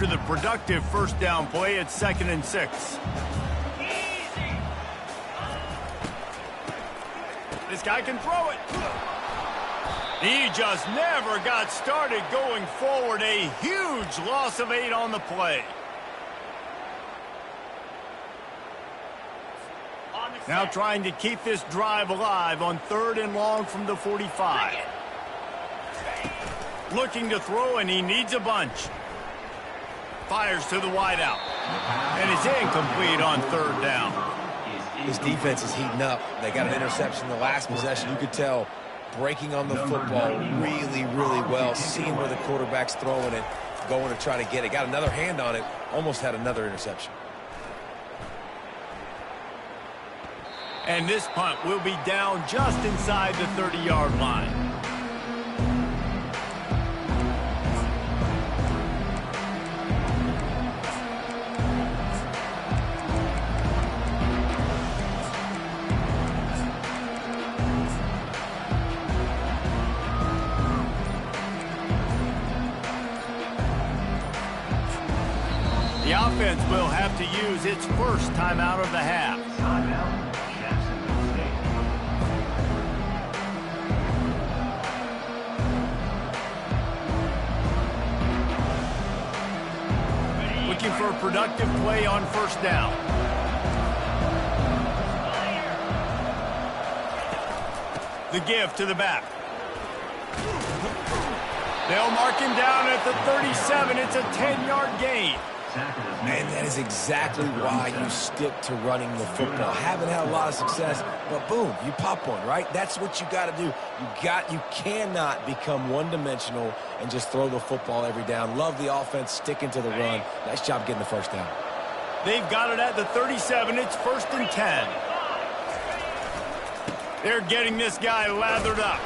After the productive first down play, it's 2nd and 6. This guy can throw it. He just never got started going forward. A huge loss of 8 on the play. Now trying to keep this drive alive on 3rd and long from the 45. Looking to throw, and he needs a bunch. Fires to the wideout. And it's incomplete on 3rd down. This defense is heating up. They got an interception the last possession. You could tell breaking on the football really, really well. Seeing where the quarterback's throwing it, going to try to get it. Got another hand on it. Almost had another interception. And this punt will be down just inside the 30-yard line. The offense will have to use its first timeout of the half. Looking for a productive play on 1st down. The give to the back. They'll mark him down at the 37. It's a 10-yard gain. And that is exactly why you stick to running the football. Haven't had a lot of success, but boom, you pop one, right? That's what you got to do. You cannot become one-dimensional and just throw the football every down. Love the offense, sticking to the run. Nice job getting the 1st down. They've got it at the 37. It's 1st and 10. They're getting this guy lathered up.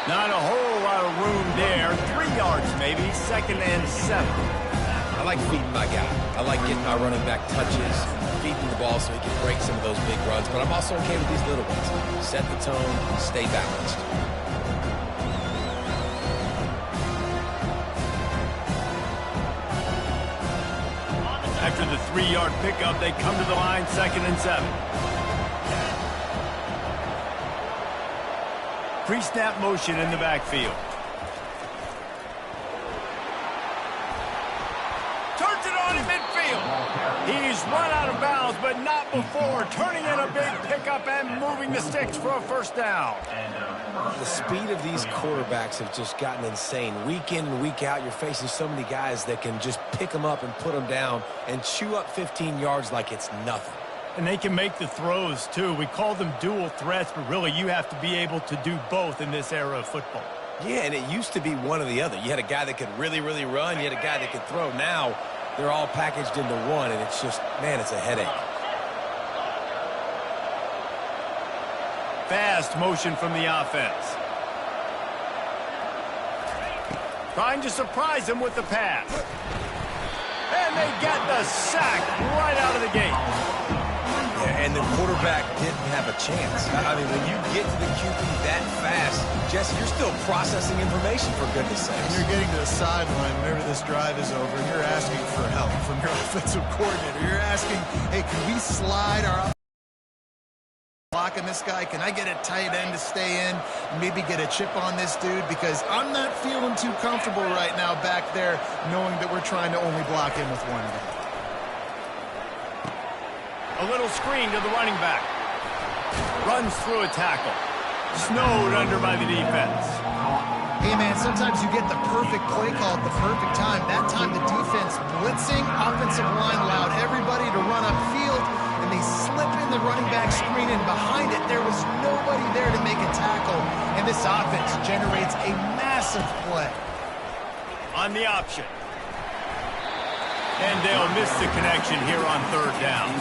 Not a whole lot of room there. 3 yards maybe. 2nd and 7. I like feeding my guy. I like getting my running back touches, feeding the ball so he can break some of those big runs. But I'm also okay with these little ones. Set the tone, stay balanced. After the 3-yard pickup, they come to the line, 2nd and 7. Pre-snap motion in the backfield. Turns it on in midfield. He's run out of bounds, but not before. Turning in a big pickup and moving the sticks for a 1st down. The speed of these quarterbacks have just gotten insane. Week in and week out, you're facing so many guys that can just pick them up and put them down and chew up 15 yards like it's nothing. And they can make the throws, too. We call them dual threats, but really you have to be able to do both in this era of football. Yeah, and it used to be one or the other. You had a guy that could really, really run. You had a guy that could throw. Now they're all packaged into one, and it's just, man, it's a headache. Fast motion from the offense. Trying to surprise him with the pass. And they get the sack right out of the gate. Yeah, and the quarterback didn't have a chance. I mean, when you get to the QB that fast, Jesse, you're still processing information, for goodness sakes. When you're getting to the sideline whenever this drive is over, and you're asking for help from your offensive coordinator. You're asking, hey, can we slide our blocking this guy? Can I get a tight end to stay in and maybe get a chip on this dude? Because I'm not feeling too comfortable right now back there knowing that we're trying to only block him with one guy. A little screen to the running back. Runs through a tackle. Snowed under by the defense. Hey, man, sometimes you get the perfect play call at the perfect time. That time the defense blitzing, offensive line allowed everybody to run upfield, and they slip in the running back screen, and behind it there was nobody there to make a tackle, and this offense generates a massive play. On the option. And they'll miss the connection here on 3rd down.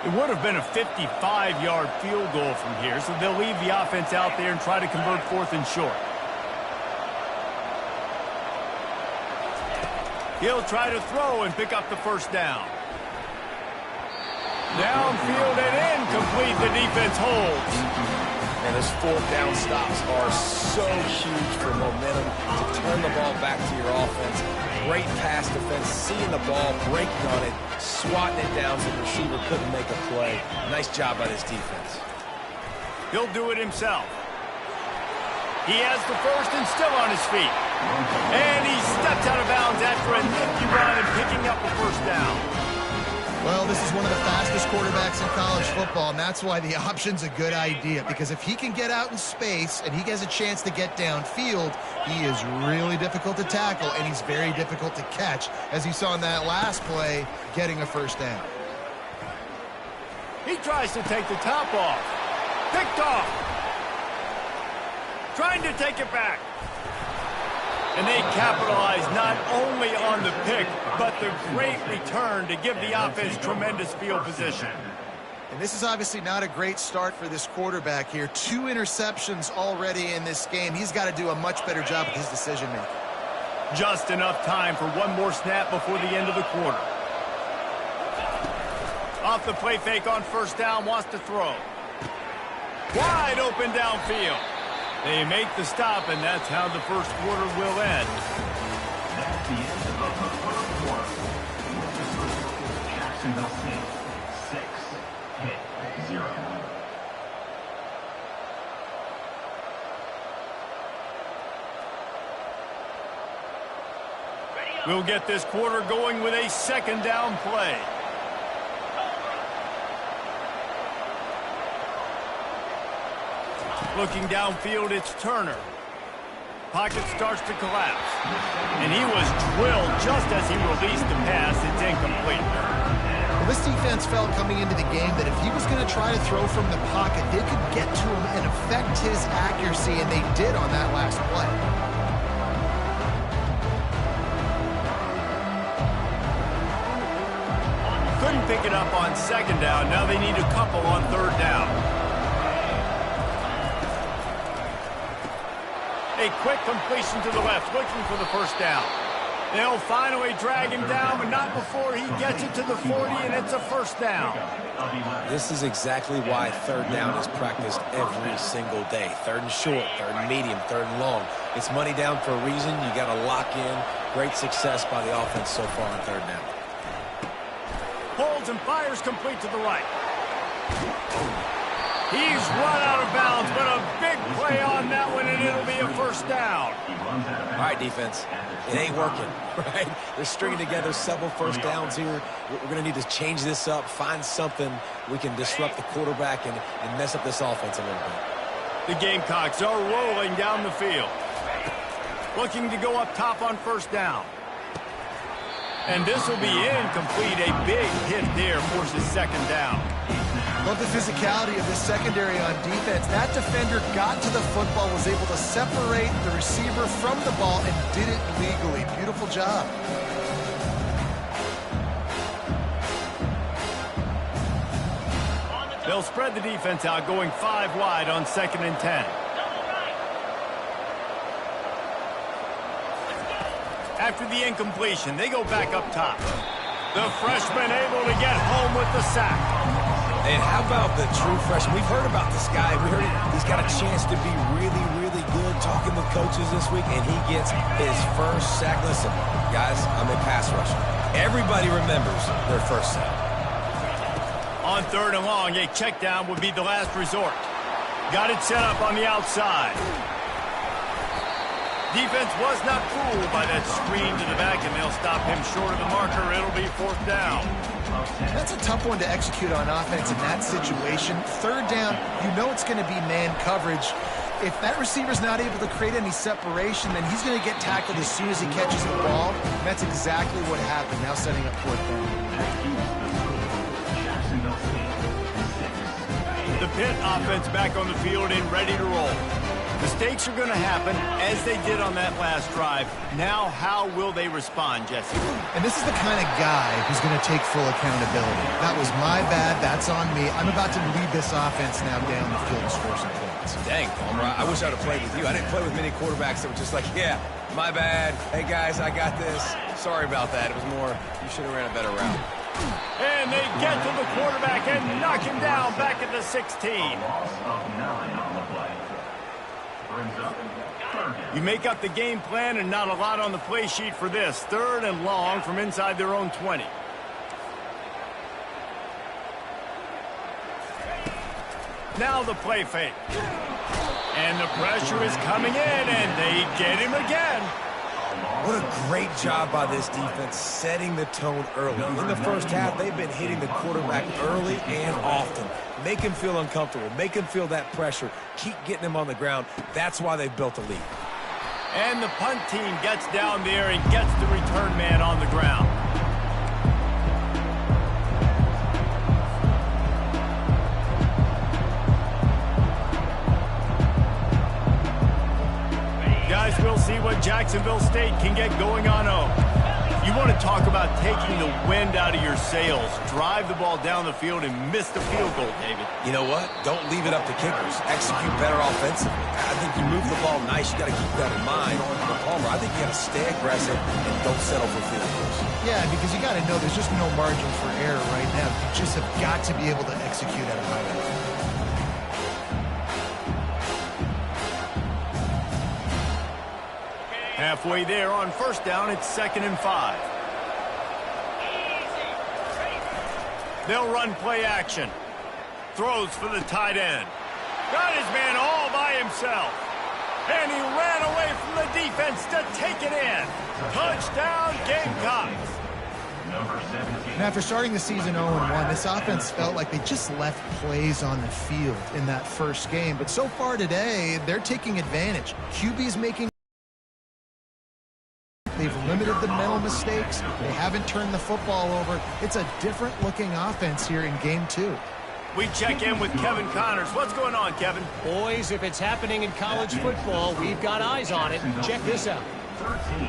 It would have been a 55-yard field goal from here, so they'll leave the offense out there and try to convert 4th and short. He'll try to throw and pick up the first down. Downfield and incomplete. The defense holds. And those fourth down stops are so huge for momentum to turn the ball back to your offense. Great pass defense, seeing the ball, breaking on it, swatting it down so the receiver couldn't make a play. Nice job by this defense. He'll do it himself. He has the first and still on his feet. And he steps out of bounds after a nifty run and picking up a first down. Well, this is one of the fastest quarterbacks in college football, and that's why the option's a good idea. Because if he can get out in space and he has a chance to get downfield, he is really difficult to tackle, and he's very difficult to catch, as you saw in that last play, getting a first down. He tries to take the top off. Picked off. Trying to take it back. And they capitalize not only on the pick, but the great return to give the offense tremendous field position. And this is obviously not a great start for this quarterback here. 2 interceptions already in this game. He's got to do a much better job with his decision-making. Just enough time for one more snap before the end of the quarter. Off the play fake on first down, wants to throw. Wide open downfield. They make the stop, and that's how the first quarter will end. That's the end of the first quarter. Jacksonville State, 6, Pitt 0. We'll get this quarter going with a second down play. Looking downfield, it's Turner. Pocket starts to collapse. And he was drilled just as he released the pass. It's incomplete. Well, this defense felt coming into the game that if he was going to try to throw from the pocket, they could get to him and affect his accuracy, and they did on that last play. Couldn't pick it up on second down. Now they need a couple on third down. A quick completion to the left, looking for the first down. They'll finally drag him down, but not before he gets it to the 40, and it's a first down. This is exactly why third down is practiced every single day. Third and short, third and medium, third and long. It's money down for a reason. You got to lock in. Great success by the offense so far on third down. Holds and fires complete to the right. He's run out of bounds, but a big play on that one, and it'll be a first down. All right, defense. It ain't working, right? They're stringing together several first downs here. We're going to need to change this up, find something we can disrupt the quarterback and mess up this offense a little bit. The Gamecocks are rolling down the field. Looking to go up top on first down. And this will be incomplete. A big hit there forces second down. Love the physicality of this secondary on defense. That defender got to the football, was able to separate the receiver from the ball, and did it legally. Beautiful job. They'll spread the defense out, going 5 wide on 2nd and 10. After the incompletion, they go back up top. The freshman able to get home with the sack. And how about the true freshman? We've heard about this guy. We heard he's got a chance to be really, really good. Talking with coaches this week, and he gets his first sack. Listen, guys, I'm in pass rush. Everybody remembers their first sack. On third and long, a check down would be the last resort. Got it set up on the outside. Defense was not fooled by that screen to the back, and they'll stop him short of the marker. It'll be 4th down. That's a tough one to execute on offense in that situation. Third down, you know it's going to be man coverage. If that receiver's not able to create any separation, then he's going to get tackled as soon as he catches the ball. And that's exactly what happened, now setting up 4th down. The Pitt offense back on the field and ready to roll. Mistakes are going to happen, as they did on that last drive. Now, how will they respond, Jesse? And this is the kind of guy who's going to take full accountability. That was my bad. That's on me. I'm about to lead this offense now down the field to score some points. Dang, Palmer, I wish I'd have played with you. I didn't play with many quarterbacks that were just like, yeah, my bad. Hey, guys, I got this. Sorry about that. It was more, you should have ran a better route. And they get to the quarterback and knock him down back at the 16. Loss of 9 on the play. Brings up third. You make up the game plan and not a lot on the play sheet for this. 3rd and long from inside their own 20. Now the play fake. And the pressure is coming in, and they get him again. What a great job by this defense setting the tone early. In the first half, they've been hitting the quarterback early and often. Make him feel uncomfortable. Make him feel that pressure. Keep getting him on the ground. That's why they've built a lead. And the punt team gets down there and gets the return man on the ground. Guys, we'll see what Jacksonville State can get going on home. You want to talk about taking the wind out of your sails. Drive the ball down the field and miss the field goal, David. You know what? Don't leave it up to kickers. Execute better offensively. I think you move the ball nice. You got to keep that in mind. But Palmer, I think you got to stay aggressive and don't settle for field goals. Yeah, because you got to know there's just no margin for error right now. You just have got to be able to execute at a high level. Halfway there on first down, it's 2nd and 5. They'll run play action. Throws for the tight end. Got his man all by himself. And he ran away from the defense to take it in. Touchdown, Gamecocks. Number 17. And after starting the season 0-1, this offense felt like they just left plays on the field in that first game. But so far today, they're taking advantage. QB's making. They've limited the mental mistakes. They haven't turned the football over. It's a different-looking offense here in Game 2. We check in with Kevin Connors. What's going on, Kevin? Boys, if it's happening in college football, we've got eyes on it. Check this out.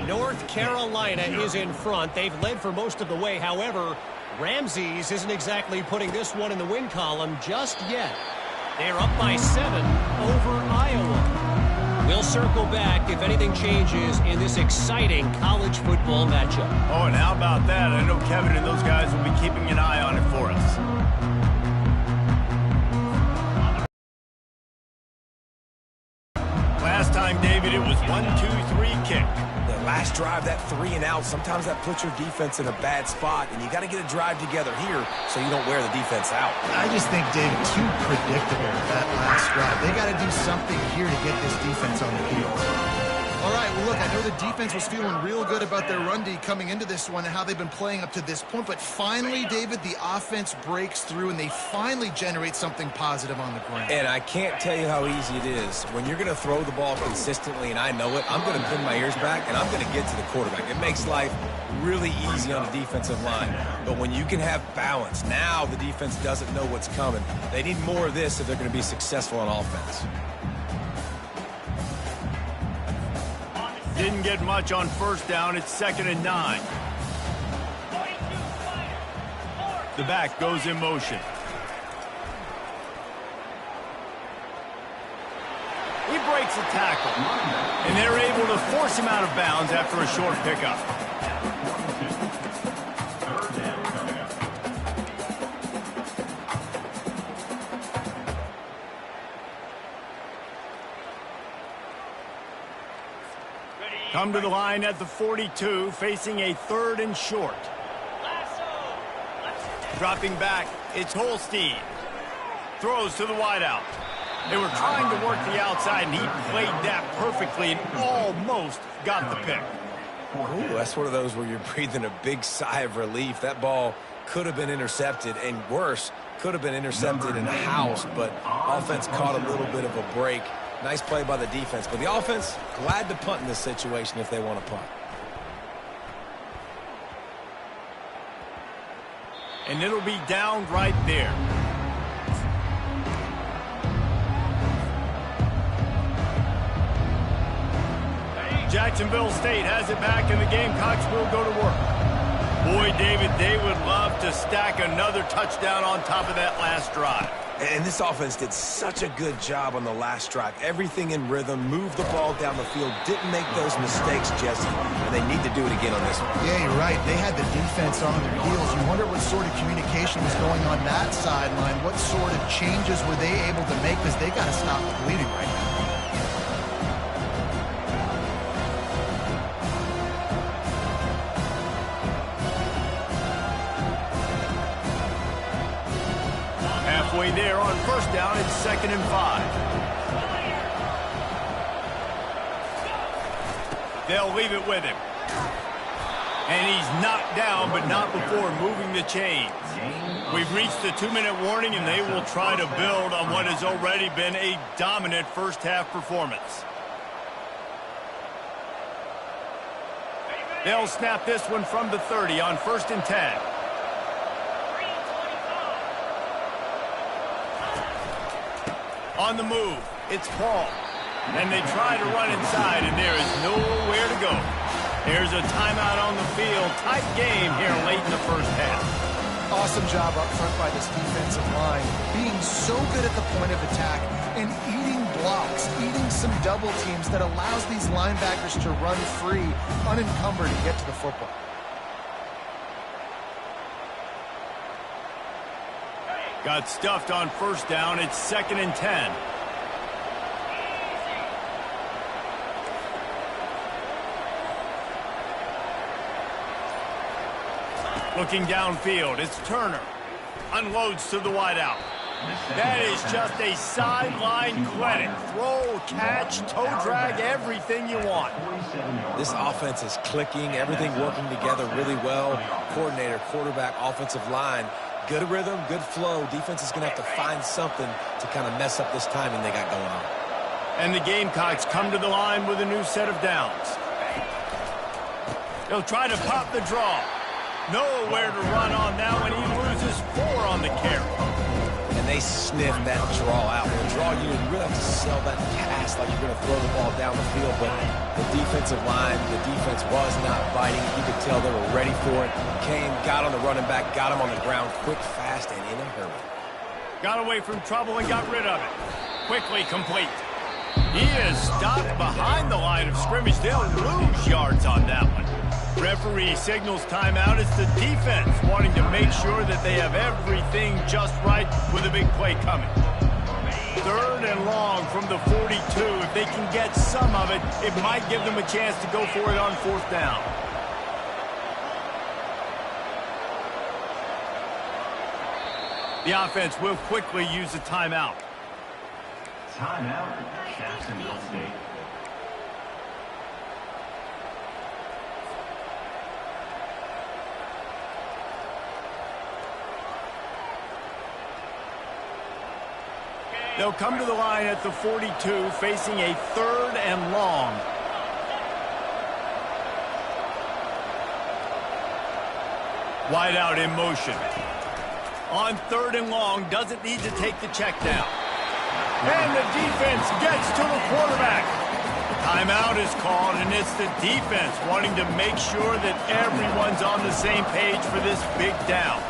North Carolina is in front. They've led for most of the way. However, Ramses isn't exactly putting this one in the win column just yet. They're up by 7 over Iowa. We'll circle back if anything changes in this exciting college football matchup. Oh, and how about that? I know Kevin and those guys will be keeping an eye on it for us. Last time, David, it was 1-2-3 kick. The last drive, that 3 and out, sometimes that puts your defense in a bad spot, and you got to get a drive together here so you don't wear the defense out. I just think, David, too predictable that last drive. They got to do something here to get this defense on the field. All right, well, look, I know the defense was feeling real good about their run D coming into this one and how they've been playing up to this point, but finally, David, the offense breaks through and they finally generate something positive on the ground. And I can't tell you how easy it is. When you're going to throw the ball consistently, and I know it, I'm going to pin my ears back, and I'm going to get to the quarterback. It makes life really easy on the defensive line. But when you can have balance, now the defense doesn't know what's coming. They need more of this if they're going to be successful on offense. Didn't get much on first down. It's 2nd and 9. The back goes in motion. He breaks a tackle, and they're able to force him out of bounds after a short pickup. Come to the line at the 42, facing a 3rd and short. Dropping back, it's Holstein. Throws to the wideout. They were trying to work the outside, and he played that perfectly and almost got the pick. Ooh, that's one of those where you're breathing a big sigh of relief. That ball could have been intercepted, and worse, could have been intercepted in the house, but offense caught a little bit of a break. Nice play by the defense, but the offense, glad to punt in this situation if they want to punt. And it'll be down right there. Jacksonville State has it back, and the Gamecocks will go to work. Boy, David, they would love to stack another touchdown on top of that last drive. And this offense did such a good job on the last drive. Everything in rhythm, moved the ball down the field, didn't make those mistakes, Jesse, and they need to do it again on this one. Yeah, you're right. They had the defense on their heels. You wonder what sort of communication was going on that sideline. What sort of changes were they able to make, because they got to stop the bleeding right now. Halfway there on first down, it's 2nd and 5. They'll leave it with him. And he's knocked down, but not before moving the chains. We've reached the 2-minute warning, and they will try to build on what has already been a dominant first-half performance. They'll snap this one from the 30 on 1st and 10. On the move, it's Paul. And they try to run inside, and there is nowhere to go. There's a timeout on the field. Tight game here late in the first half. Awesome job up front by this defensive line, being so good at the point of attack and eating blocks, eating some double teams that allows these linebackers to run free, unencumbered, and get to the football. Got stuffed on first down. It's 2nd and 10. Looking downfield, it's Turner. Unloads to the wideout. That is just a sideline clinic. Throw, catch, toe drag, everything you want. This offense is clicking, everything working together really well. Coordinator, quarterback, offensive line. Good rhythm, good flow. Defense is going to have to find something to kind of mess up this timing they got going on. And the Gamecocks come to the line with a new set of downs. They'll try to pop the draw. Nowhere to run on that one. He loses 4 on the carry. And they sniff that draw out. The draw, you really have to sell that pass like you're going to throw the ball down the field. But the defensive line, the defense was not biting. You could tell they were ready for it. Came, got on the running back, got him on the ground quick, fast, and in a hurry. Got away from trouble and got rid of it. Quickly complete. He is stopped behind the line of scrimmage. They'll lose yards on that one. Referee signals timeout. It's the defense wanting to make sure that they have everything just right with a big play coming. 3rd and long from the 42. If they can get some of it, it might give them a chance to go for it on 4th down. The offense will quickly use a timeout. Timeout, Jacksonville State. They'll come to the line at the 42, facing a 3rd and long. Wide out in motion. On 3rd and long, doesn't need to take the check down. And the defense gets to the quarterback. Timeout is called, and it's the defense wanting to make sure that everyone's on the same page for this big down.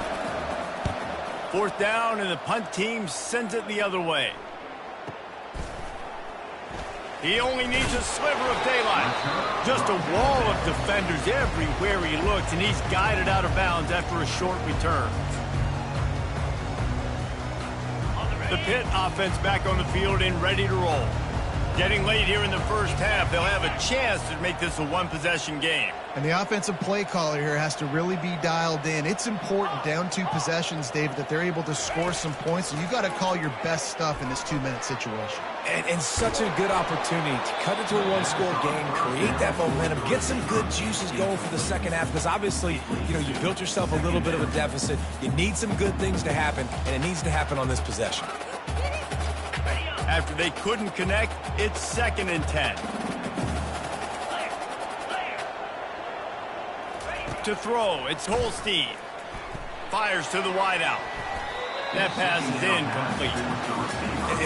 4th down, and the punt team sends it the other way. He only needs a sliver of daylight. Just a wall of defenders everywhere he looks, and he's guided out of bounds after a short return. The Pitt offense back on the field and ready to roll. Getting late here in the first half, they'll have a chance to make this a one-possession game. And the offensive play caller here has to really be dialed in. It's important down 2 possessions, David, that they're able to score some points. And you got to call your best stuff in this 2-minute situation. And such a good opportunity to cut into a 1-score game, create that momentum, get some good juices going for the second half. Because obviously, you know, you built yourself a little bit of a deficit. You need some good things to happen, and it needs to happen on this possession. After they couldn't connect, it's 2nd and 10. To throw, it's Holstein. Fires to the wideout. That pass is incomplete.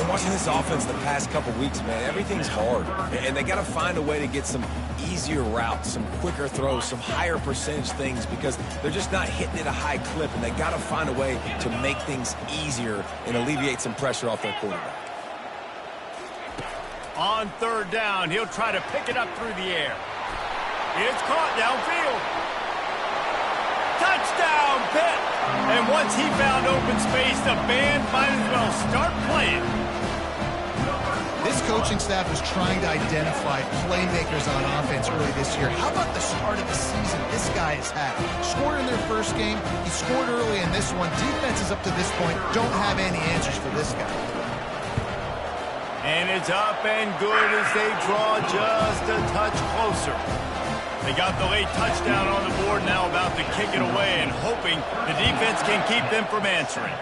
And watching this offense the past couple weeks, man, everything's hard. And they got to find a way to get some easier routes, some quicker throws, some higher percentage things because they're just not hitting at a high clip. And they got to find a way to make things easier and alleviate some pressure off their quarterback. On third down, he'll try to pick it up through the air. It's caught downfield. Touchdown, Pitt! And once he found open space, the band might as well start playing. This coaching staff is trying to identify playmakers on offense early this year. How about the start of the season this guy has had? Scored in their first game. He scored early in this one. Defenses up to this point don't have any answers for this guy. And it's up and good as they draw just a touch closer. They got the late touchdown on the board, now about to kick it away and hoping the defense can keep them from answering.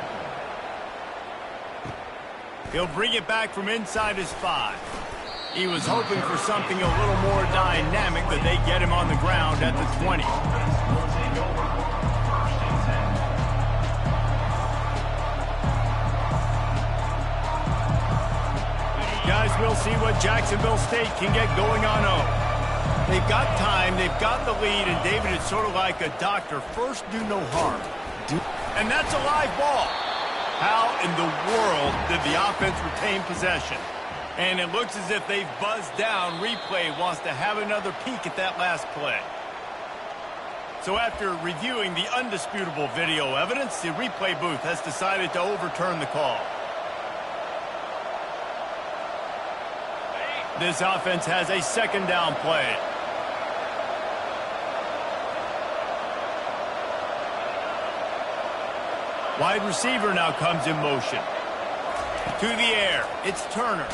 He'll bring it back from inside his 5. He was hoping for something a little more dynamic, but they get him on the ground at the 20. Guys, we'll see what Jacksonville State can get going on 0. They've got time, they've got the lead, and David, it's sort of like a doctor. First, do no harm. And that's a live ball. How in the world did the offense retain possession? And it looks as if they've buzzed down. Replay wants to have another peek at that last play. So after reviewing the undisputable video evidence, the replay booth has decided to overturn the call. This offense has a second down play. Wide receiver now comes in motion. To the air, it's Turner.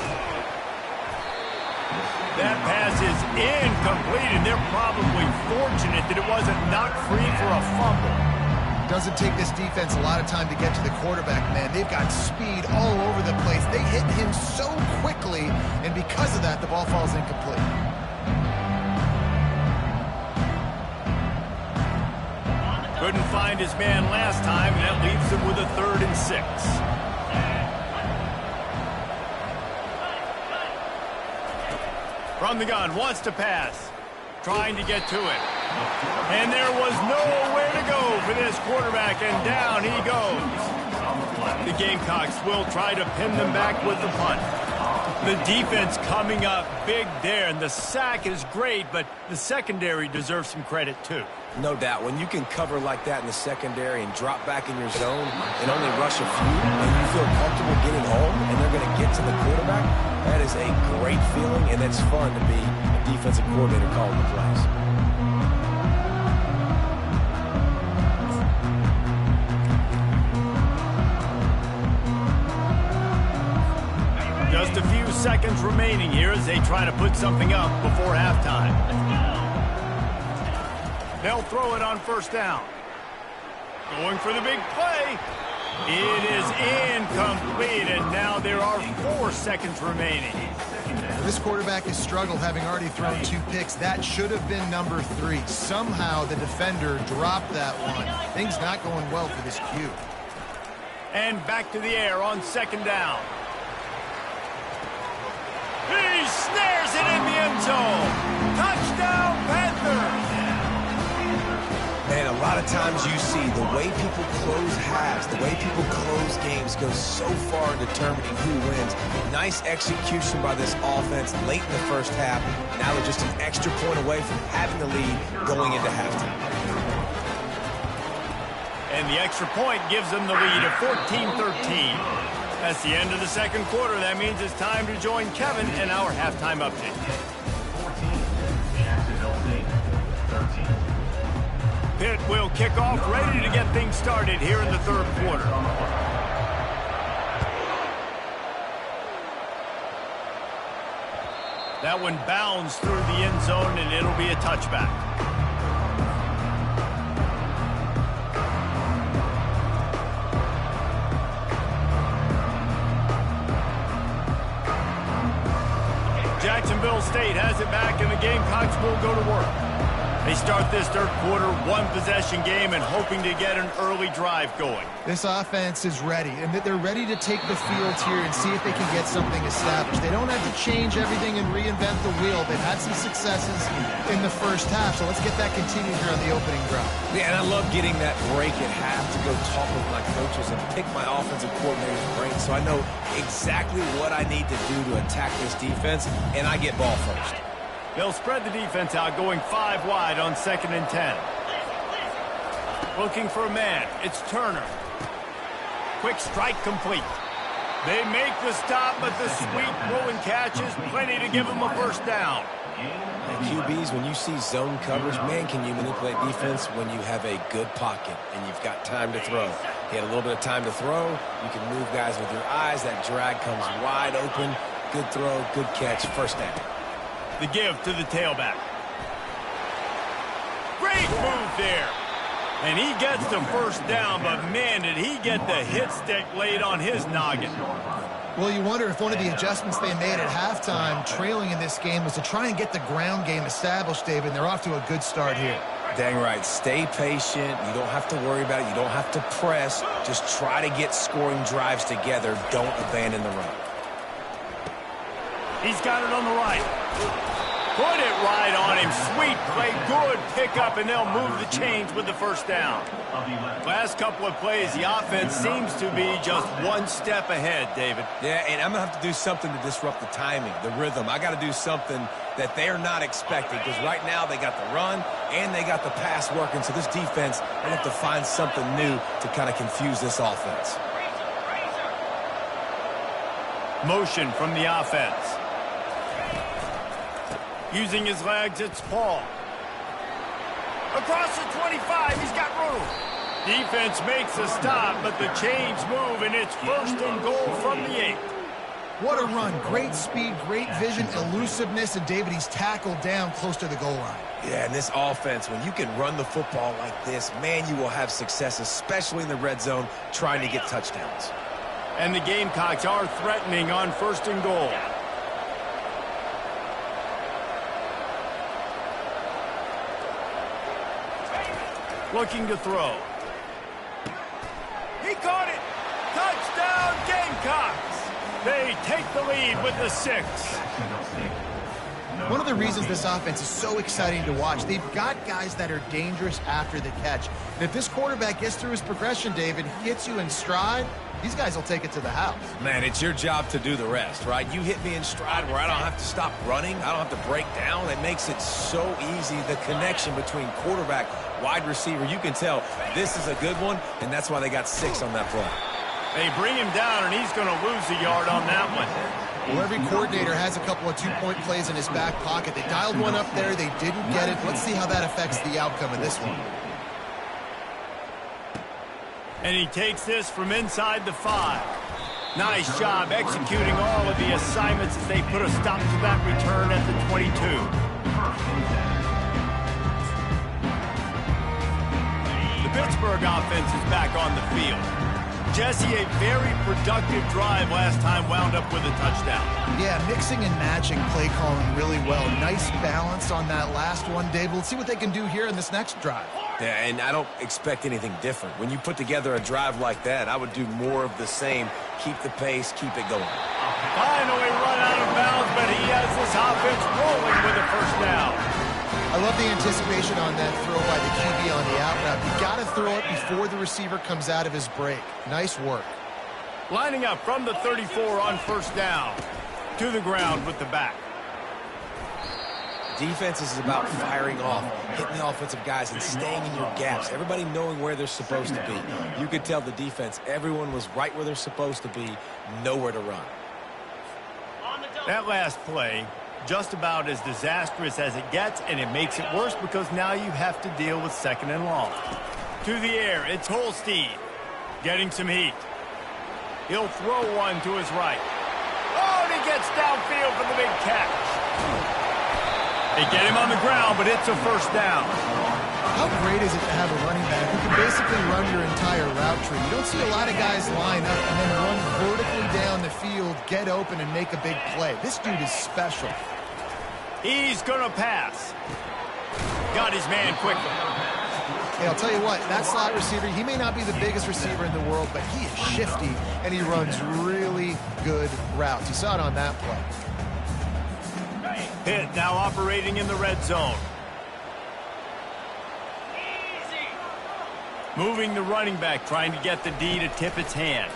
That pass is incomplete, and they're probably fortunate that it wasn't knocked free for a fumble. Doesn't take this defense a lot of time to get to the quarterback, man. They've got speed all over the place. They hit him so quickly, and because of that, the ball falls incomplete. Couldn't find his man last time, and that leaves him with a 3rd and 6. From the gun, wants to pass. Trying to get to it. And there was nowhere to go for this quarterback, and down he goes. The Gamecocks will try to pin them back with the punt. The defense coming up big there, and the sack is great, but the secondary deserves some credit too. No doubt. When you can cover like that in the secondary and drop back in your zone and only rush a few, and you feel comfortable getting home, and they're going to get to the quarterback, that is a great feeling, and it's fun to be a defensive coordinator calling the plays. Just a few seconds remaining here as they try to put something up before halftime. They'll throw it on first down. Going for the big play. It is incomplete, and now there are 4 seconds remaining. This quarterback has struggled, having already thrown 2 picks. That should have been number 3. Somehow the defender dropped that one. Things not going well for this Q. And back to the air on second down. He snares it in the end zone. Touchdown, Panthers! Man, a lot of times you see the way people close halves, the way people close games goes so far in determining who wins. Nice execution by this offense late in the first half. Now they're just an extra point away from having the lead going into halftime. And the extra point gives them the lead of 14-13. That's the end of the second quarter. That means it's time to join Kevin in our halftime update. 14, Jacksonville State, 13. Pitt will kick off, ready to get things started here in the third quarter. That one bounds through the end zone, and it'll be a touchback. Jacksonville State has it back, and the Gamecocks will go to work. They start this third quarter, one-possession game, and hoping to get an early drive going. This offense is ready, and they're ready to take the field here and see if they can get something established. They don't have to change everything and reinvent the wheel. They've had some successes in the first half, so let's get that continued here on the opening drive. Yeah, and I love getting that break at half to go talk with my coaches and pick my offensive coordinator's brain so I know exactly what I need to do to attack this defense, and I get ball first. They'll spread the defense out, going 5 wide on 2nd and 10. Looking for a man. It's Turner. Quick strike complete. They make the stop, but the sweet throw and catch is plenty to give them a first down. And QBs, when you see zone coverage, man, can you manipulate defense when you have a good pocket and you've got time to throw. He had a little bit of time to throw. You can move guys with your eyes. That drag comes wide open. Good throw, good catch, first down. The give to the tailback. Great move there. And he gets the first down, but man, did he get the hit stick laid on his noggin. Well, you wonder if one of the adjustments they made at halftime, trailing in this game, was to try and get the ground game established, David. They're off to a good start here. Dang right. Stay patient. You don't have to worry about it. You don't have to press. Just try to get scoring drives together. Don't abandon the run. He's got it on the right. Put it right on him. Sweet play. Good pickup, and they'll move the chains with the first down. Last couple of plays, the offense seems to be just one step ahead, David. Yeah, and I'm going to have to do something to disrupt the timing, the rhythm. I got to do something that they're not expecting, because right now they got the run and they got the pass working. So this defense, they have to find something new to kind of confuse this offense. Motion from the offense. Using his legs, it's Paul. Across the 25, he's got room. Defense makes a stop, but the chains move, and it's 1st and goal from the 8. What a run. Great speed, great vision, elusiveness, and David, he's tackled down close to the goal line. Yeah, and this offense, when you can run the football like this, man, you will have success, especially in the red zone, trying to get touchdowns. And the Gamecocks are threatening on 1st and goal. Looking to throw. He caught it. Touchdown, Gamecocks. They take the lead with the 6. One of the reasons this offense is so exciting to watch, they've got guys that are dangerous after the catch. And if this quarterback gets through his progression, David, hits you in stride, these guys will take it to the house. Man, it's your job to do the rest, right? You hit me in stride where I don't have to stop running. I don't have to break down. It makes it so easy, the connection between quarterback, wide receiver. You can tell this is a good one, and that's why they got 6 on that play. They bring him down, and he's going to lose a yard on that one. Well, every coordinator has a couple of 2-point plays in his back pocket. They dialed one up there. They didn't get it. Let's see how that affects the outcome of this one. And he takes this from inside the 5. Nice job executing all of the assignments as they put a stop to that return at the 22. The Pittsburgh offense is back on the field. Jesse, a very productive drive last time, wound up with a touchdown. Yeah, mixing and matching play calling really well. Nice balance on that last one, Dave. Let's see what they can do here in this next drive. Yeah, and I don't expect anything different. When you put together a drive like that, I would do more of the same. Keep the pace, keep it going. Finally run out of bounds, but he has this offense rolling with a first down. I love the anticipation on that throw by the QB on the out route. You got to throw it before the receiver comes out of his break. Nice work. Lining up from the 34 on first down. To the ground with the back. Defense is about firing off, hitting the offensive guys, and staying in your gaps. Everybody knowing where they're supposed to be. You could tell the defense, everyone was right where they're supposed to be, nowhere to run. That last play, just about as disastrous as it gets, and it makes it worse because now you have to deal with 2nd and long. To the air, it's Holstein. Getting some heat. He'll throw one to his right. Oh, and he gets downfield for the big catch. They get him on the ground, but it's a first down. How great is it to have a running back who can basically run your entire route tree? You don't see a lot of guys line up and then run vertically down the field, get open, and make a big play. This dude is special. He's going to pass. got his man quickly. Hey, I'll tell you what, that slot receiver, he may not be the biggest receiver in the world, but he is shifty, and he runs really good routes. You saw it on that play. Pitt now operating in the red zone. Moving the running back, trying to get the D to tip its hand.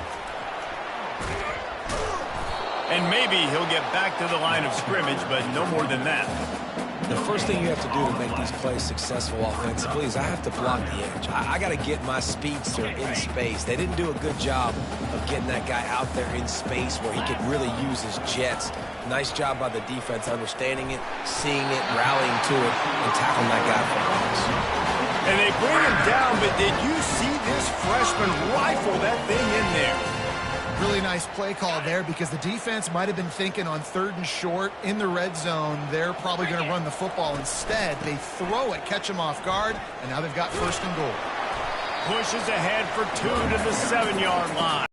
And maybe he'll get back to the line of scrimmage, but no more than that. The first thing you have to do to make these plays successful offensively is I have to block the edge. I got to get my speedster in space. They didn't do a good job of getting that guy out there in space where he could really use his jets. Nice job by the defense understanding it, seeing it, rallying to it, and tackling that guy for a loss. And they bring him down, but did you see this freshman rifle that thing in there? Really nice play call there because the defense might have been thinking on 3rd and short in the red zone. They're probably going to run the football. Instead, they throw it, catch them off guard, and now they've got 1st and goal. Pushes ahead for 2 to the 7-yard line.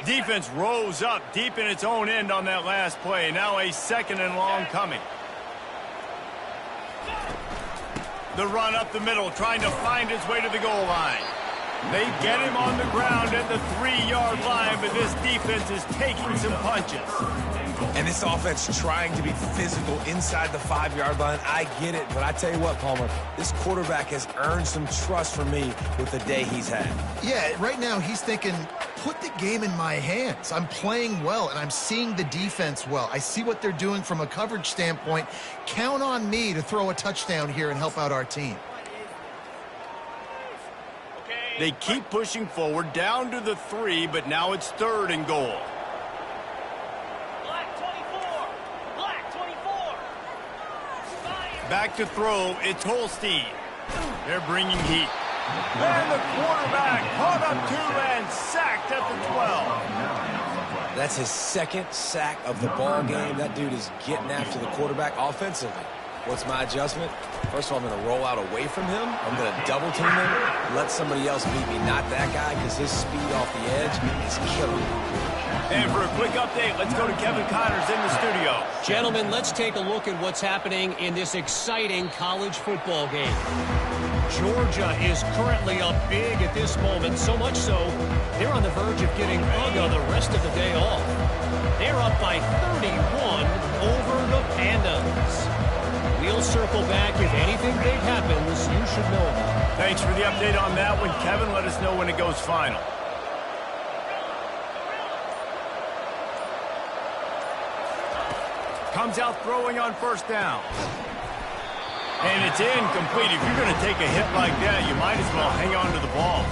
Defense rose up deep in its own end on that last play. Now a 2nd and long coming. The run up the middle, trying to find his way to the goal line. They get him on the ground at the 3-yard line, but this defense is taking some punches. And this offense trying to be physical inside the 5-yard line. I get it, but I tell you what, Palmer, this quarterback has earned some trust from me with the day he's had. Yeah, right now he's thinking, put the game in my hands. I'm playing well, and I'm seeing the defense well. I see what they're doing from a coverage standpoint. Count on me to throw a touchdown here and help out our team. They keep pushing forward down to the 3, but now it's 3rd and goal. Back to throw, it's Holstein. They're bringing heat. And the quarterback caught up 2 and sacked at the 12. That's his 2nd sack of the ball game. That dude is getting after the quarterback offensively. What's my adjustment? First of all, I'm going to roll out away from him. I'm going to double team him, let somebody else beat me, not that guy, because his speed off the edge is killing me. And for a quick update, let's go to Kevin Connors in the studio. Gentlemen, let's take a look at what's happening in this exciting college football game. Georgia is currently up big at this moment, so much so they're on the verge of getting UGA the rest of the day off. They're up by 31 over the Pandas. We'll circle back if anything big happens you should know about. Thanks for the update on that one, Kevin. Let us know when it goes final. Comes out throwing on 1st down. And it's incomplete. If you're going to take a hit like that, you might as well hang on to the ball.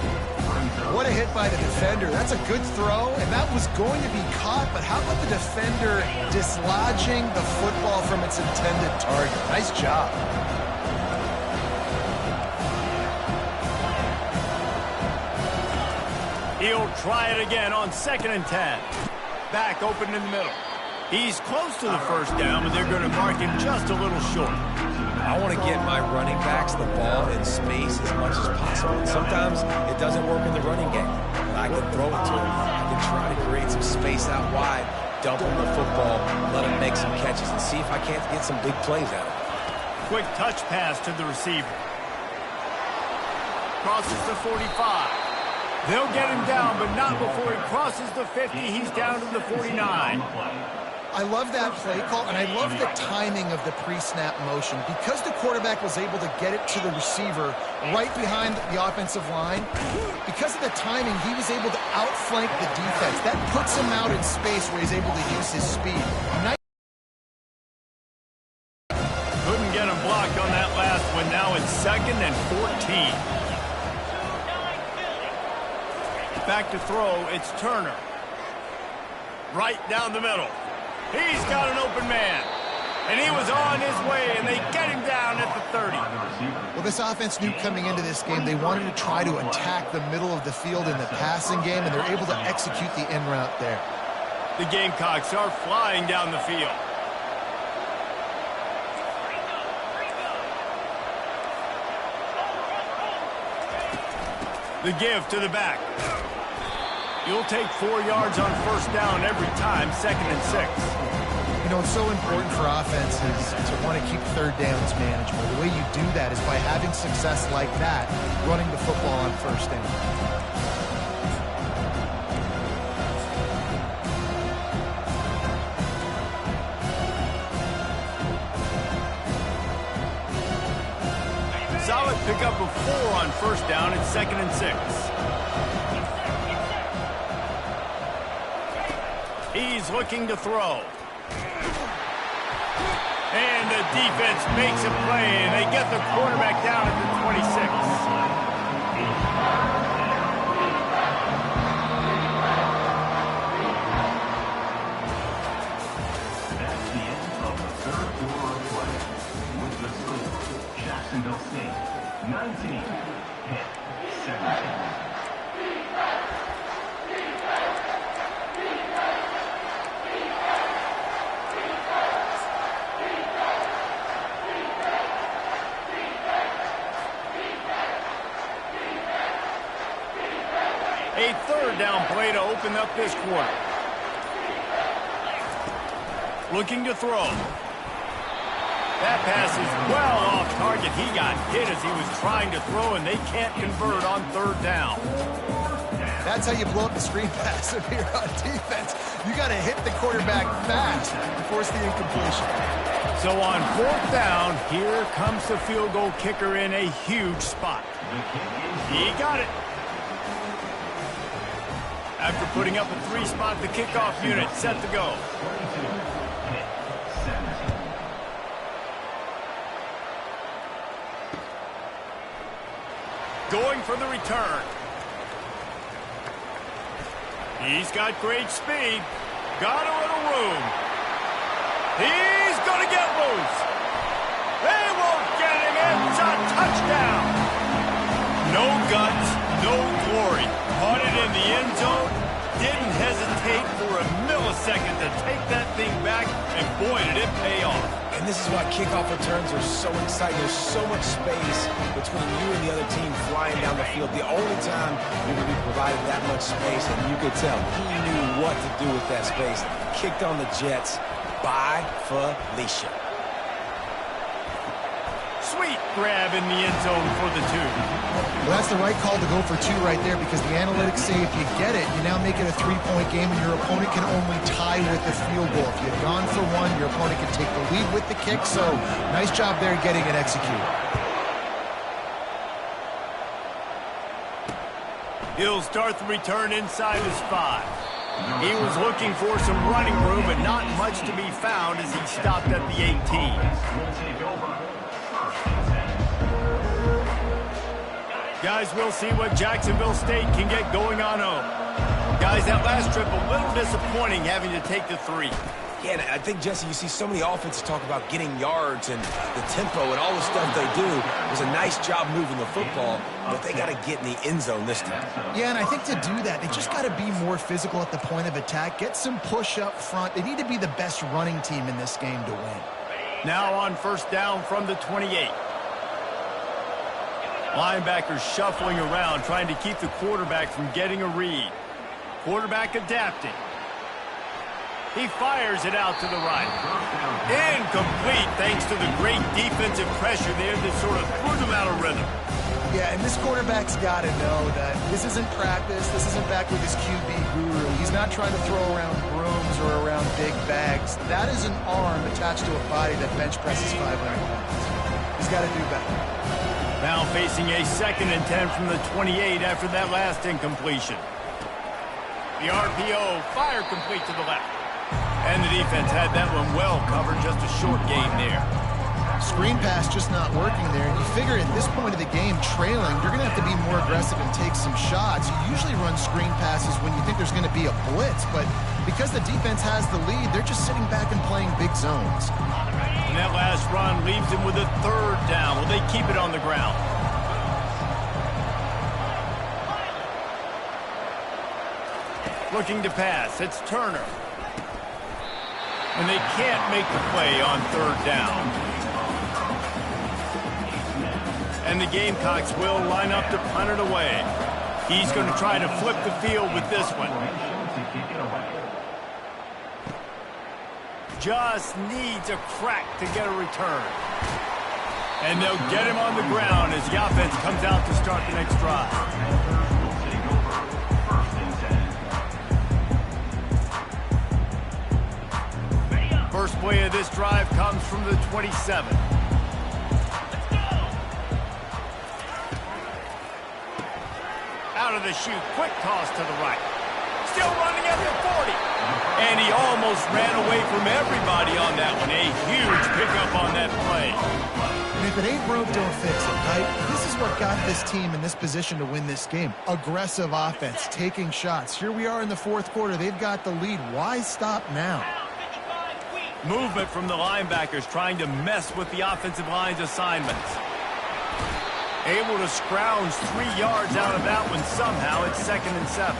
What a hit by the defender. That's a good throw, and that was going to be caught, but how about the defender dislodging the football from its intended target? Nice job. He'll try it again on 2nd and 10. Back open in the middle. He's close to the 1st down, but they're going to mark him just a little short. I want to get my running backs the ball in space as much as possible. And sometimes it doesn't work in the running game. I can throw it to him. I can try to create some space out wide, dump him the football, let him make some catches, and see if I can't get some big plays out of it. Quick touch pass to the receiver. Crosses the 45. They'll get him down, but not before he crosses the 50. He's down to the 49. I love that play call, and I love the timing of the pre-snap motion. Because the quarterback was able to get it to the receiver right behind the offensive line, because of the timing, he was able to outflank the defense. That puts him out in space where he's able to use his speed. Couldn't get him blocked on that last one. Now it's 2nd and 14. Back to throw, it's Turner. Right down the middle. He's got an open man. And he was on his way, and they get him down at the 30. Well, this offense knew coming into this game they wanted to try to attack the middle of the field in the passing game, and they're able to execute the in route there. The Gamecocks are flying down the field. The give to the back. You'll take 4 yards on first down every time, 2nd and 6. You know, it's so important for offenses to want to keep third downs manageable. The way you do that is by having success like that, running the football on first down. Solid pickup of 4 on first down at 2nd and 6. He's looking to throw. And the defense makes a play, and they get the quarterback down at the 26. That's the end of the third quarter of play. With the score, Jacksonville State 19, Pitt 17. A third down play to open up this quarter. Looking to throw. That pass is well off target. He got hit as he was trying to throw, and they can't convert on third down. That's how you blow up the screen pass if you're on defense. You got to hit the quarterback fast to force the incompletion. So on fourth down, here comes the field goal kicker in a huge spot. He got it. After putting up a 3-spot, the kickoff unit set to go. Going for the return. He's got great speed. Got a little room. He's going to get loose. They won't get him. It's a touchdown. No guts, no glory. Caught it in the end zone. Didn't hesitate for a millisecond to take that thing back, and boy, did it pay off. And this is why kickoff returns are so exciting. There's so much space between you and the other team flying down the field. The only time you're going to be provided that much space, and you could tell he knew what to do with that space. Kicked on the Jets by Felicia. Sweet grab in the end zone for the 2. Well, that's the right call to go for 2 right there, because the analytics say if you get it, you now make it a 3-point game, and your opponent can only tie with the field goal. If you've gone for 1, your opponent can take the lead with the kick, so nice job there getting it executed. He'll start the return inside his 5. He was looking for some running room, but not much to be found as he stopped at the 18. Guys, we'll see what Jacksonville State can get going on home. Guys, that last trip a little disappointing having to take the 3. Yeah, and I think, Jesse, you see so many offenses talk about getting yards and the tempo and all the stuff they do. It was a nice job moving the football, but they got to get in the end zone this time. Yeah, and I think to do that, they just got to be more physical at the point of attack, get some push up front. They need to be the best running team in this game to win. Now on first down from the 28. Linebackers shuffling around, trying to keep the quarterback from getting a read. Quarterback adapting. He fires it out to the right. Incomplete, thanks to the great defensive pressure there that sort of threw them out of rhythm. Yeah, and this quarterback's got to know that this isn't practice. This isn't back with his QB guru. He's not trying to throw around brooms or around big bags. That is an arm attached to a body that bench presses 500 pounds. He's got to do better. Now facing a 2nd and 10 from the 28 after that last incompletion. The RPO, fire complete to the left. And the defense had that one well covered, just a short gain there. Screen pass just not working there. And you figure at this point of the game, trailing, you're going to have to be more aggressive and take some shots. You usually run screen passes when you think there's going to be a blitz, but because the defense has the lead, they're just sitting back and playing big zones. And that last run leaves them with a 3rd down. Will they keep it on the ground? Looking to pass. It's Turner. And they can't make the play on 3rd down. And the Gamecocks will line up to punt it away. He's going to try to flip the field with this one. Just needs a crack to get a return. And they'll get him on the ground as the offense comes out to start the next drive. First play of this drive comes from the 27. Out of the chute, quick toss to the right. Still running at the 40. And he almost ran away from everybody on that one. A huge pickup on that play. And if it ain't broke, don't fix it, right? This is what got this team in this position to win this game. Aggressive offense, taking shots. Here we are in the fourth quarter. They've got the lead. Why stop now? Movement from the linebackers trying to mess with the offensive line's assignments. Able to scrounge 3 yards out of that one somehow. It's 2nd and 7.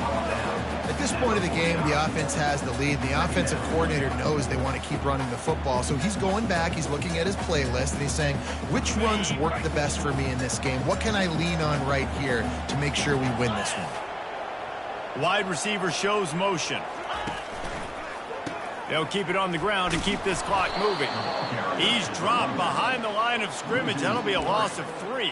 At this point of the game, the offense has the lead. The offensive coordinator knows they want to keep running the football. So he's going back, he's looking at his playlist, and he's saying, which runs work the best for me in this game? What can I lean on right here to make sure we win this one? Wide receiver shows motion. They'll keep it on the ground and keep this clock moving. He's dropped behind the line of scrimmage. That'll be a loss of 3.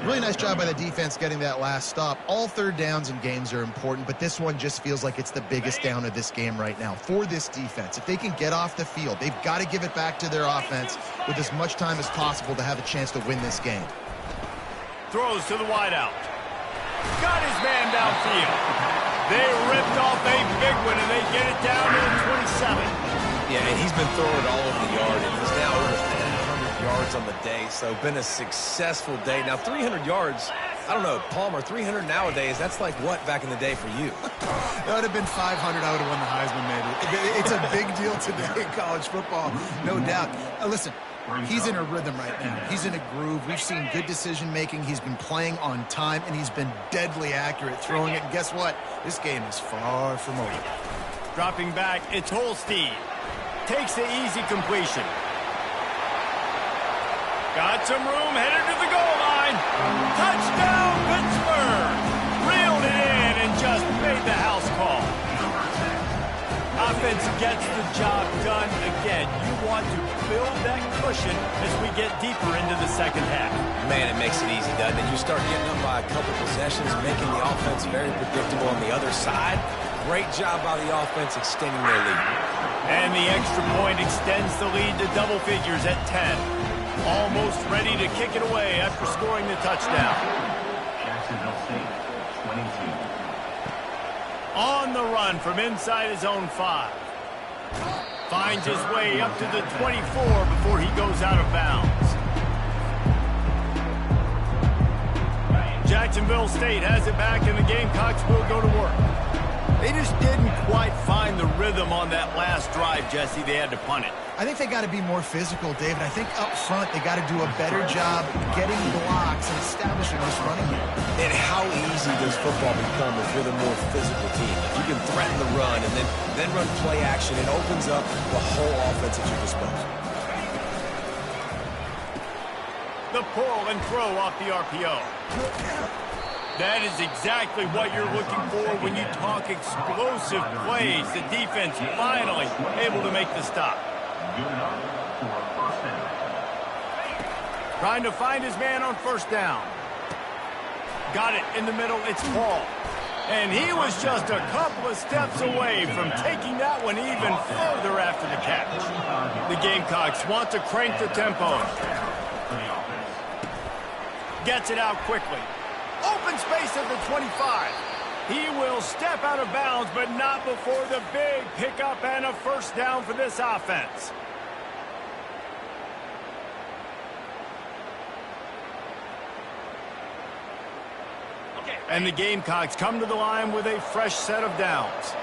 Really nice job by the defense getting that last stop. All third downs in games are important, but this one just feels like it's the biggest down of this game right now for this defense. If they can get off the field, they've got to give it back to their offense with as much time as possible to have a chance to win this game. Throws to the wideout. Got his man downfield. They ripped off a big one, and they get it down to the 27. Yeah, and he's been throwing it all over the yard, and he's now over 100 yards on the day, so been a successful day. Now, 300 yards, I don't know, Palmer, 300 nowadays, that's like what back in the day for you? That would have been 500. I would have won the Heisman, maybe. It's a big deal today in college football, no doubt. Listen, he's in a rhythm right now. He's in a groove. We've seen good decision-making. He's been playing on time, and he's been deadly accurate throwing it. And guess what? This game is far from over. Dropping back, it's Holstein. Takes the easy completion. Got some room, headed to the goal line. Touchdown, Pittsburgh! Reeled it in and just made the house call. Offense gets the job done again. You want to build that cushion as we get deeper into the second half. Man, it makes it easy, doesn't it? You start getting up by a couple possessions, making the offense very predictable on the other side. Great job by the offense extending their lead. And the extra point extends the lead to double figures at 10. Almost ready to kick it away after scoring the touchdown. Jacksonville State, 22. On the run from inside his own 5. Finds his way up to the 24 before he goes out of bounds. Jacksonville State has it back, and the Gamecocks will go to work. They just didn't quite find the rhythm on that last drive, Jesse. They had to punt it. I think they got to be more physical, David. I think up front they got to do a better job getting blocks and establishing this running game. And how easy does football become if you're the more physical team? If you can threaten the run and then run play action, it opens up the whole offense at your disposal. The pull and throw off the RPO. That is exactly what you're looking for when you talk explosive plays. The defense finally able to make the stop. Good enough for a first down. Trying to find his man on first down. Got it in the middle. It's Paul. And he was just a couple of steps away from taking that one even further after the catch. The Gamecocks want to crank the tempo. Gets it out quickly. Open space at the 25. He will step out of bounds, but not before the big pickup and a first down for this offense. And the Gamecocks come to the line with a fresh set of downs.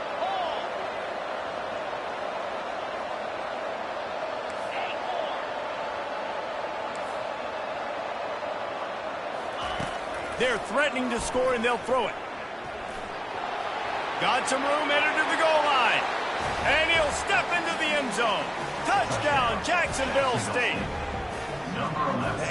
They're threatening to score, and they'll throw it. Got some room, headed to the goal line. And he'll step into the end zone. Touchdown, Jacksonville State.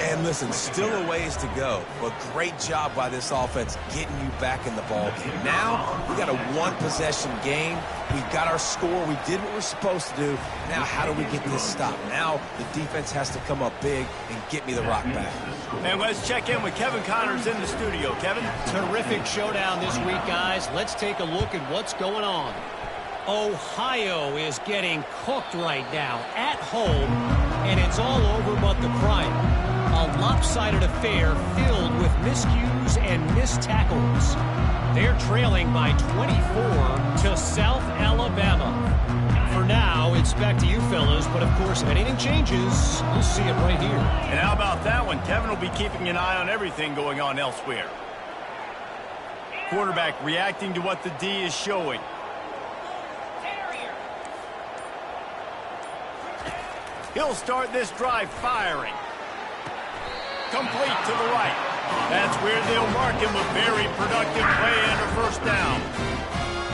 And listen, still a ways to go, but great job by this offense getting you back in the ball game. Now, we got a one-possession game. We've got our score. We did what we're supposed to do. Now, how do we get this stopped? Now, the defense has to come up big and get me the rock back. And let's check in with Kevin Connors in the studio. Kevin? Terrific showdown this week, guys. Let's take a look at what's going on. Ohio is getting cooked right now at home, and it's all over but the crying. A lopsided affair filled with miscues and missed tackles. They're trailing by 24 to South Alabama. For now, it's back to you fellas, but of course, if anything changes, you'll see it right here. And how about that one? Kevin will be keeping an eye on everything going on elsewhere. Quarterback reacting to what the D is showing. He'll start this drive firing. Complete to the right. That's where they'll mark him a very productive play and a first down.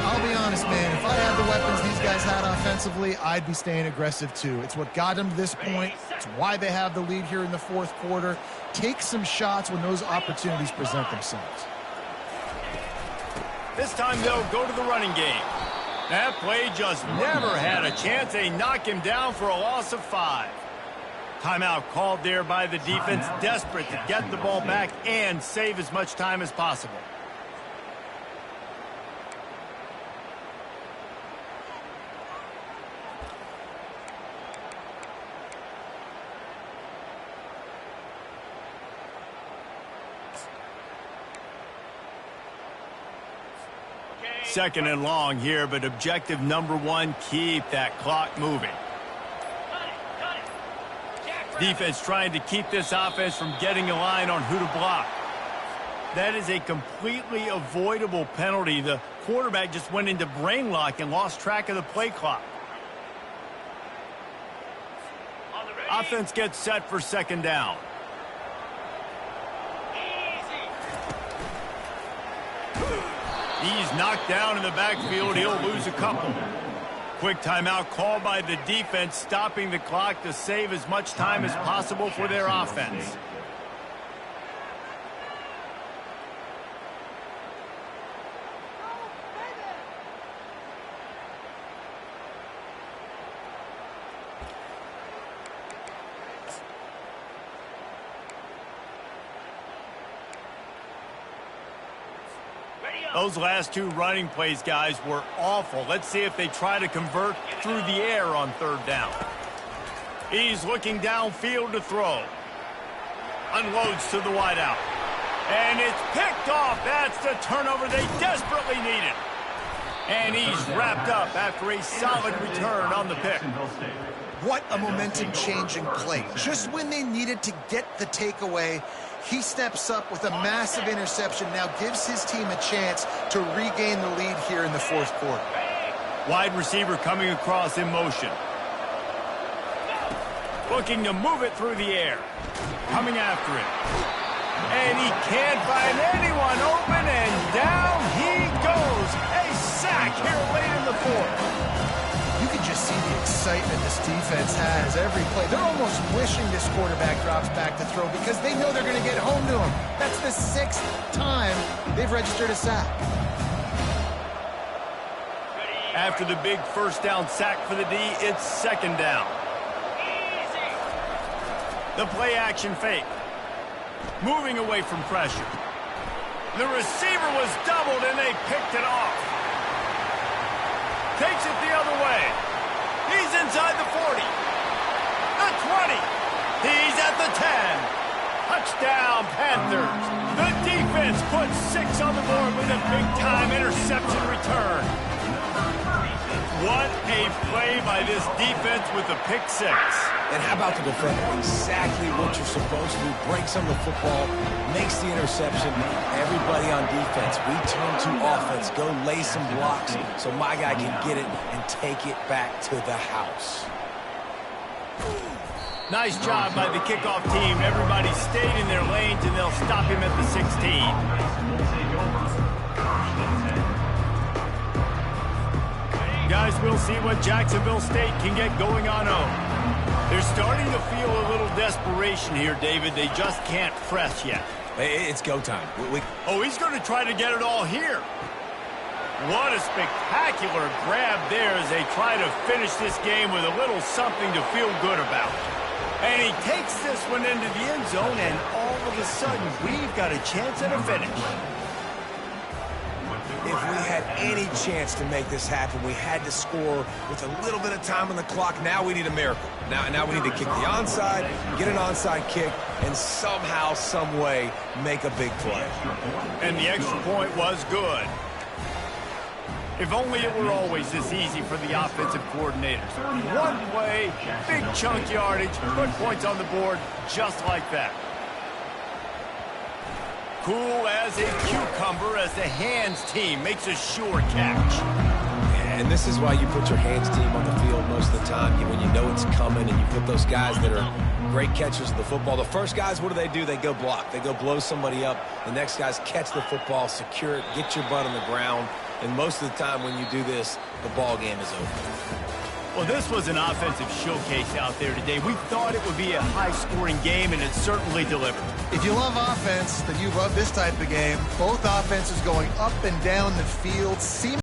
I'll be honest, man. If I had the weapons these guys had offensively, I'd be staying aggressive too. It's what got them to this point. It's why they have the lead here in the fourth quarter. Take some shots when those opportunities present themselves. This time they'll go to the running game. That play just never had a chance. They knock him down for a loss of 5. Timeout called there by the defense, desperate to get the ball back and save as much time as possible. Second and long here, but objective number 1, keep that clock moving. Defense trying to keep this offense from getting a line on who to block. That is a completely avoidable penalty. The quarterback just went into brain lock and lost track of the play clock. Offense gets set for second down. He's knocked down in the backfield. He'll lose a couple. Quick timeout called by the defense, stopping the clock to save as much time as possible for their offense. Those last 2 running plays, guys, were awful. Let's see if they try to convert through the air on third down. He's looking downfield to throw. Unloads to the wideout. And it's picked off. That's the turnover they desperately needed. And he's wrapped up after a solid return on the pick. What a momentum-changing play. Just when they needed to get the takeaway, he steps up with a massive interception, now gives his team a chance to regain the lead here in the fourth quarter. Wide receiver coming across in motion. Looking to move it through the air. Coming after it. And he can't find anyone open, and down he goes. A sack here late in the fourth. You can just see the excitement this defense has every play. They're almost wishing this quarterback drops back to throw because they know they're going to get home to him. That's the 6th time they've registered a sack. After the big first down sack for the D, it's second down. The play action fake. Moving away from pressure. The receiver was doubled and they picked it off. Takes it the other way. He's inside the 40. The 20. He's at the 10. Touchdown, Panthers. The defense puts 6 on the board with a big-time interception return. What a play by this defense with a pick 6. And how about the defender? Exactly what you're supposed to do. Breaks on the football, makes the interception. Everybody on defense, we turn to offense. Go lay some blocks so my guy can get it and take it back to the house. Nice job by the kickoff team. Everybody stayed in their lanes, and they'll stop him at the 16. Guys, we'll see what Jacksonville State can get going on home. They're starting to feel a little desperation here, David. They just can't press yet. It's go time. Oh, he's going to try to get it all here. What a spectacular grab there as they try to finish this game with a little something to feel good about. And he takes this one into the end zone, and all of a sudden, we've got a chance at a finish. If we had any chance to make this happen, we had to score with a little bit of time on the clock. Now we need a miracle. Now we need to kick the onside, get an onside kick, and somehow, some way, make a big play. And the extra point was good. If only it were always this easy for the offensive coordinators. One play, big chunk yardage, put points on the board just like that. Cool as a cucumber as the hands team makes a sure catch. And this is why you put your hands team on the field most of the time, when you know it's coming, and you put those guys that are great catchers of the football. The first guys, what do? They go block. They go blow somebody up. The next guys catch the football, secure it, get your butt on the ground. And most of the time when you do this, the ball game is over. Well, this was an offensive showcase out there today. We thought it would be a high-scoring game, and it certainly delivered. If you love offense, then you love this type of game. Both offenses going up and down the field,